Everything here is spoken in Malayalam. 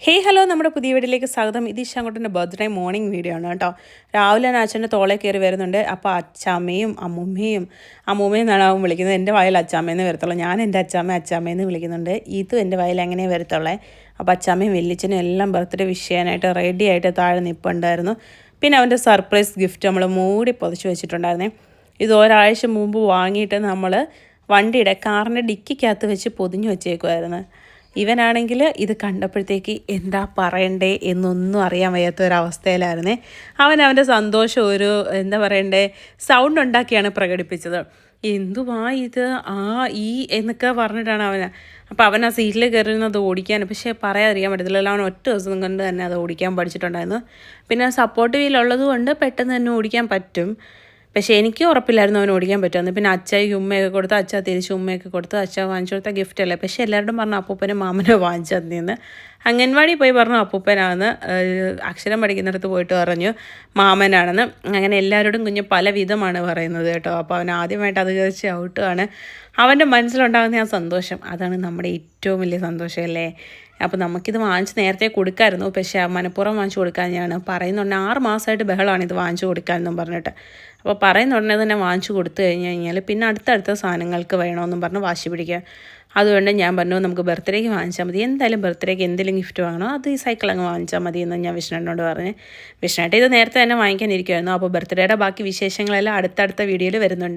ഹേയ് ഹലോ, നമ്മുടെ പുതിയ വീഡിയോയിലേക്ക് സ്വാഗതം. ഇത് ഇഷാങ്കോട്ടൻ്റെ ബർത്ത്ഡേ മോർണിംഗ് വീഡിയോ ആണ് കേട്ടോ. രാവിലെ ഞാൻ അച്ഛൻ്റെ തോളെ കയറി വരുന്നുണ്ട്. അപ്പോൾ അച്ചാമ്മയും അമ്മൂമ്മയും എന്നാണ് അവൻ വിളിക്കുന്നത്. എൻ്റെ വായിൽ അച്ചാമ്മയെന്ന് വരത്തുള്ളൂ. ഞാൻ എൻ്റെ അച്ചാമ്മയെന്ന് വിളിക്കുന്നുണ്ട്. ഇതും എൻ്റെ വായിൽ അങ്ങനെ വരത്തുള്ളേ. അപ്പോൾ അച്ചാമ്മയും വെല്ലിച്ചനും എല്ലാം ബർത്ത്ഡേ വിഷ് ചെയ്യാനായിട്ട് റെഡി ആയിട്ട് താഴെ നിൽപ്പുണ്ടായിരുന്നു. പിന്നെ അവൻ്റെ സർപ്രൈസ് ഗിഫ്റ്റ് നമ്മൾ മൂടി പൊതിച്ച് വെച്ചിട്ടുണ്ടായിരുന്നേ. ഇത് ഒരാഴ്ച മുമ്പ് വാങ്ങിയിട്ട് നമ്മൾ വണ്ടിയുടെ കാറിൻ്റെ ഡിക്കിക്കകത്ത് വെച്ച് പൊതിഞ്ഞ് വെച്ചേക്കുമായിരുന്നു. ഇവനാണെങ്കിൽ ഇത് കണ്ടപ്പോഴത്തേക്ക് എന്താ പറയണ്ടേ എന്നൊന്നും അറിയാൻ വയ്യാത്തൊരവസ്ഥയിലായിരുന്നേ. അവൻ്റെ സന്തോഷം ഒരു എന്താ പറയണ്ടേ സൗണ്ട് ഉണ്ടാക്കിയാണ് പ്രകടിപ്പിച്ചത്. എന്തുവാ ഇത് എന്നൊക്കെ പറഞ്ഞിട്ടാണ് അപ്പോൾ അവൻ ആ സീറ്റിൽ കയറുന്നത് ഓടിക്കാൻ, പക്ഷേ പറയാതിരിക്കാൻ പറ്റത്തില്ലല്ലോ. അവൻ ഒറ്റ ദിവസം കൊണ്ട് തന്നെ അത് ഓടിക്കാൻ പഠിച്ചിട്ടുണ്ടായിരുന്നു. പിന്നെ സപ്പോർട്ട് വീലുള്ളത് കൊണ്ട് പെട്ടെന്ന് തന്നെ ഓടിക്കാൻ പറ്റും. പക്ഷേ എനിക്ക് ഉറപ്പില്ലായിരുന്നു അവൻ ഓടിക്കാൻ പറ്റുമെന്ന്. പിന്നെ അച്ചായിക്ക് ഉമ്മയൊക്കെ കൊടുത്ത്, അച്ഛ തിരിച്ച് ഉമ്മയൊക്കെ കൊടുത്ത്, അച്ഛ വാങ്ങിച്ചു കൊടുത്ത ഗിഫ്റ്റ് അല്ലേ. പക്ഷേ എല്ലാവരോടും പറഞ്ഞു അപ്പൂപ്പനും മാമനോ വാങ്ങിച്ചു തന്നെയെന്ന്. അംഗൻവാടി പോയി പറഞ്ഞു അപ്പൂപ്പനാണെന്ന്. അക്ഷരം പഠിക്കുന്നിടത്ത് പോയിട്ട് പറഞ്ഞു മാമനാണെന്ന്. അങ്ങനെ എല്ലാവരോടും കുഞ്ഞ് പല വിധമാണ് പറയുന്നത് കേട്ടോ. അപ്പോൾ അവൻ ആദ്യമായിട്ട് അത് കഴിച്ച് ഔട്ടുമാണ്. അവൻ്റെ മനസ്സിലുണ്ടാകുന്ന ആ സന്തോഷം, അതാണ് നമ്മുടെ ഏറ്റവും വലിയ സന്തോഷമല്ലേ. അപ്പോൾ നമുക്കിത് വാങ്ങിച്ച് നേരത്തെ കൊടുക്കാമായിരുന്നു. പക്ഷേ മനഃപൂർവ്വം വാങ്ങിച്ചു കൊടുക്കാൻ ഞാൻ പറയുന്നുണ്ട്. 6 മാസമായിട്ട് ബഹളമാണ് ഇത് വാങ്ങിച്ചു കൊടുക്കാമെന്നും പറഞ്ഞിട്ട്. അപ്പോൾ പറയുന്ന ഉടനെ തന്നെ വാങ്ങിച്ചു കൊടുത്തു കഴിഞ്ഞാൽ പിന്നെ അടുത്തടുത്ത സാധനങ്ങൾക്ക് വേണമെന്നും പറഞ്ഞ് വാശി പിടിക്കുക. അതുകൊണ്ട് ഞാൻ പറഞ്ഞു നമുക്ക് ബർത്ത്ഡേക്ക് വാങ്ങിച്ചാൽ മതി. എന്തായാലും ബർത്ത്ഡേക്ക് എന്തെങ്കിലും ഗിഫ്റ്റ് വാങ്ങണോ അത് ഈ സൈക്കിൾ അങ്ങ് വാങ്ങിച്ചാൽ മതി എന്ന് ഞാൻ വിഷ്ണുവിനോട് പറഞ്ഞ്. വിഷ്ണുവേട്ട ഇത് നേരത്തെ തന്നെ വാങ്ങിക്കാനിരിക്കുമായിരുന്നു. അപ്പോൾ ബർത്ത്ഡേയുടെ ബാക്കി വിശേഷങ്ങളെല്ലാം അടുത്തടുത്ത വീഡിയോയിൽ വരുന്നുണ്ട്.